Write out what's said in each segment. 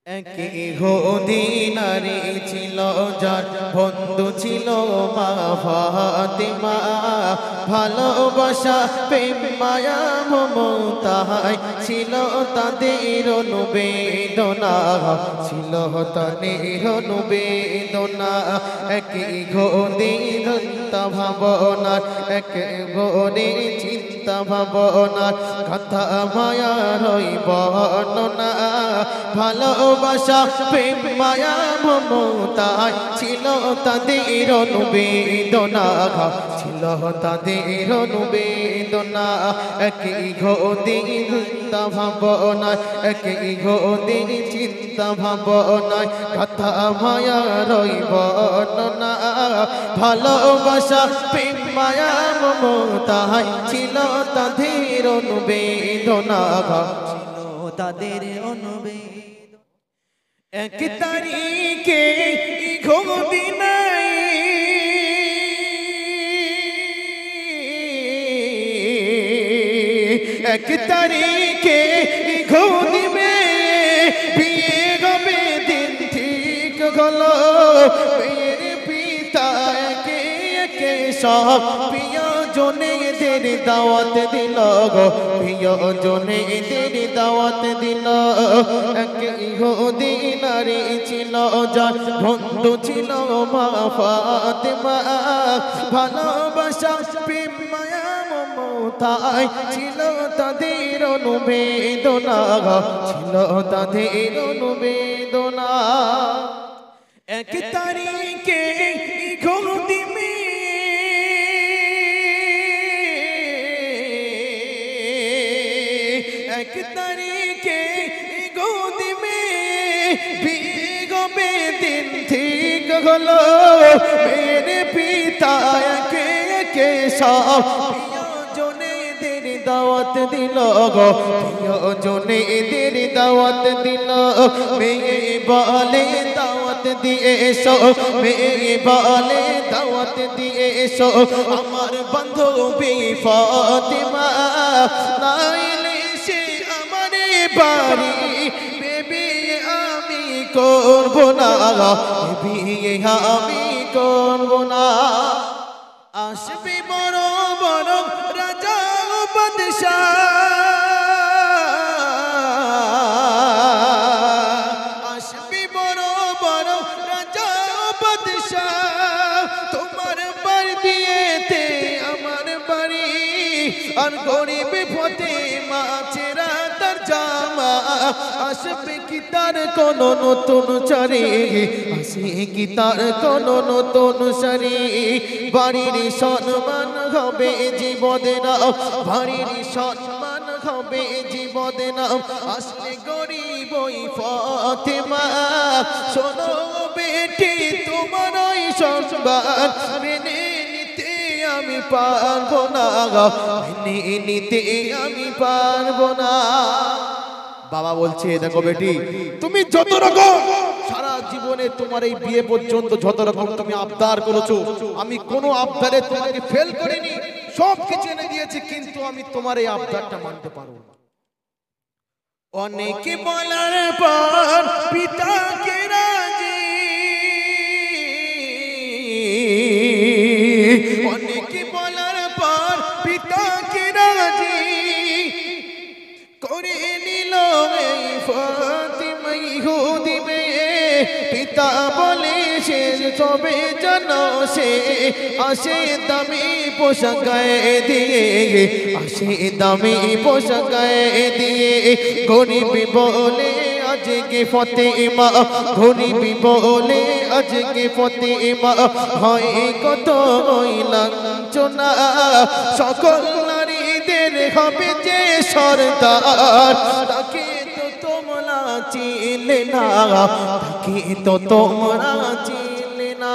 ইহুদি নারী ছিল যার বন্ধু ছিল মা ফাতিমা, ভালোবাসা প্রেম মায়া মমতায় ছিল তাদের অনুবেদনা, ছিল তাদের অনুবেদনা। ইহুদি চিন্তা ভাবনা, একেবারে চিন্তা ভাবনা, কথা মায়া রইব না। ভালোবাসা প্রেম মায়া মমতায় ছিল তাদের অনুবেদনা, ছিল তাদের অনুবেদনা। ইহুদি চিন্তা ভাবনা, ইহুদি চিন্তা ভাবনা, কথা মায়া রইব না। ভালোবাসা প্রেম মায়া মমতায় ছিল তাদের অনুবেদনা, ছিল তাদের অনুবেদনা। এক তারিখে ইহুদি নাই এক তারিখে ইহুদি মেয়ে বিয়ে হবে দিন ঠিক হলো। মেয়ের পিতা একে একে সব প্রিয়জনেদের দাওয়াত দিল গো, প্রিয়জনেদের দাওয়াত দিল। এক ইহুদি নারী ছিল যার বন্ধু ছিল মা ফাতিমা, ভালোবাসা প্রেম মায়া মমতায় ছিল তাদের অনুবেদনা, ছিল তাদের অনুবেদনা। এক তারিখে ইহুদি এক তারিখে ইহুদি বিয়ে হবে দিন ঠিক হলো। মেরে পিতা একে একে সব প্রিয়জনেদের দাওয়াত দিল গো, প্রিয়জনেদের দাওয়াত দিল। মেয়ে বলে দাওয়াত দিয়ে এসো, মেয়ে বলে দাওয়াত দিয়ে এসো, আমার বান্ধবী ফাতিমা নাইলে সে আমার বাড়ি বিয়ে আমি করব না, বিয়ে আমি করব না। আসবে বড় বড় রাজা বাদশাহ, আসবে বড় বড় রাজা বাদশাহ, তোমার বাড়ি দিয়েতে আমার বাড়ি। আর গরিব ফাতেমা ছেঁড়া তার জামা, আসবে কি তার কোন নতুন শাড়ি, আসে কি তার কোন নতুন শাড়ি। বাড়ির সম্মান হবে জীবদেনা, বাড়ির সম্মান হবে জীবদেনা। আসলে গরিব ওই ফাতেমা, শোনো বেটি তোমার ওই সংবাদ মেনে নিতে আমি পারবো না, মেনে নিতে আমি পারবো না। বাবা বলছে দেখো বেটি, তুমি যত রকম সারা জীবনে তোমার এই বিয়ে পর্যন্ত যত রকম তুমি আবদার করেছো, আমি কোনো আবদারে তোমাকে ফেল করিনি, সব কিছু এনে দিয়েছি, কিন্তু আমি তোমার এই আবদারটা মানতে পারবো না। অনেকে বলার পর পিতাকে রাজি, অনেকে বলার পর পিতাকে রাজি করে নিল এই ফাতিমা ইহুদি মেয়ে। পিতা বলে সে সবে জানো সে আসে দামি পোশাক গায়ে দিয়ে, আসে দামি পোশাক গায়ে দিয়ে। গরিবি বলে আজকে ফাতিমা, গরিবি বলে আজকে ফাতিমা হয় কত লাঞ্ছনা। সকল নারীদের হবে যে সরদার, তাকে তো তোমরা চিনলে না, তাকে তো তোমরা চিনলে না।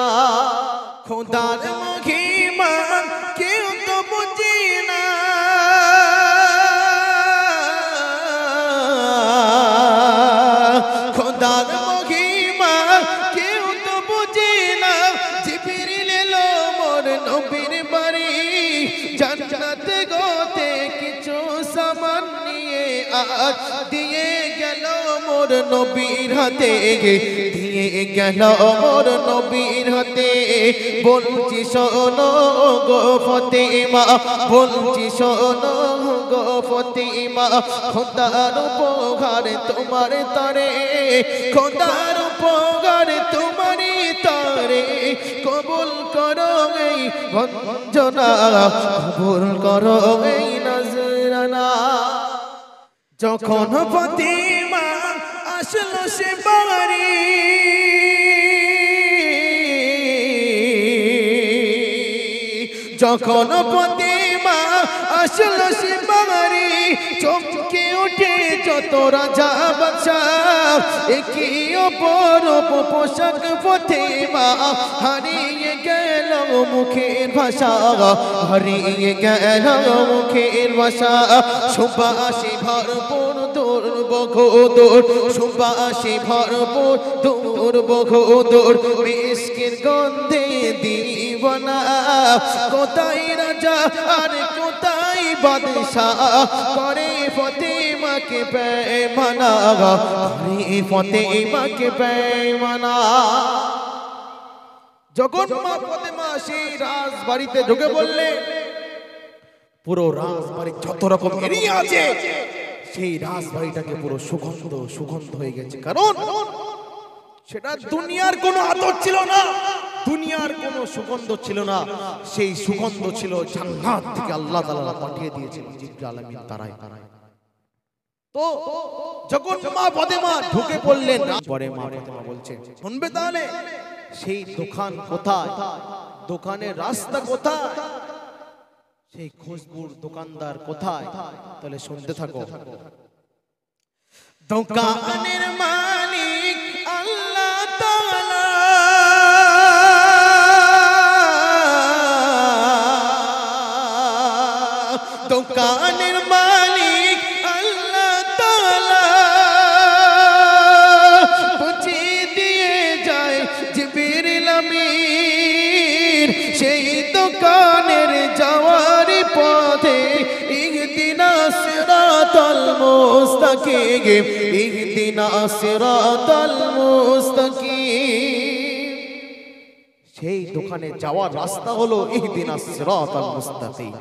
খোদার মহিমা কেউ তো বুঝে না, খোদার মহিমা কেউ তো বুঝে না। জিবরিল এলো মোর নবীর বাড়ি, জান্নাত গোতে কিছু সামান নিয়ে আজ দিয়ে গেল মোর মোর নবীর হাতে দিয়ে গেল মোর নবীর হাতে বলছি শোনো গো ফাতেমা বলছি শোনো গো ফাতেমা খোদার উপহার তোমার তরে খোদার উপহার তোমারই তরে কবুল করো এই বঞ্চনা কবুল করো এই নজরানা যখন ফাতেমা আসলো সে বাড়ি যখন ফাতেমা আসলো সে বাড়ি চমকে ওঠে যত রাজা বাদশা একই অপরূপ পোশাক ফাতেমা হারিয়ে গেল মুখের ভাষা হারিয়ে গেল মুখের ভাষা সুবাসে ভরপুর দুর্বঘোদর সুবাসে ভরপুর দুর্বঘোদর মিষ্টির গন্ধে দিওয়ানা কোথায় রাজা আর কোথায় বাদশাহ করে ফাতেমাকে বেঈমানা করে ফাতেমাকে বেঈমানা যখন মা ফাতেমা সেই রাজবাড়িতে ঢুকে বললে পুরো রাজবাড়ি যত রকম এরিয়া আছে সেই রাজবাড়িটাকে পুরো সুগন্ধ সুগন্ধ হয়ে গেছে কারণ সেটা দুনিয়ার কোনো আদর ছিল না দুনিয়ার কোনো সুগন্ধ ছিল না সেই সুগন্ধ ছিল জান্নাত থেকে আল্লাহ তাআলা পাঠিয়ে দিয়েছিলেন জিবরাইল আলামিন তারাই তো যখন মা ফাতেমা ঢুকে পড়লেন পরে মা ফাতেমা বলছেন শুনবে তাহলে সেই দোকান কোথায় দোকানের রাস্তা কোথায় সেই খুশবুর দোকানদার কোথায় তাহলে শুনতে থাকো দোকানের মালিক আল্লাহ তাআলা দোকানের মালিক আল্লাহ তাআলা বুঝিয়ে দিয়ে যায় জিবরিল আমিন সেই দোকানের যাওয়ার পথে ইহদিনাস সিরাতাল মুস্তাকিম ইহদিনাস সিরাতাল মুস্তাকিম সেই দোকানে যাওয়ার রাস্তা হলো ইহদিনাস সিরাতাল মুস্তাকিম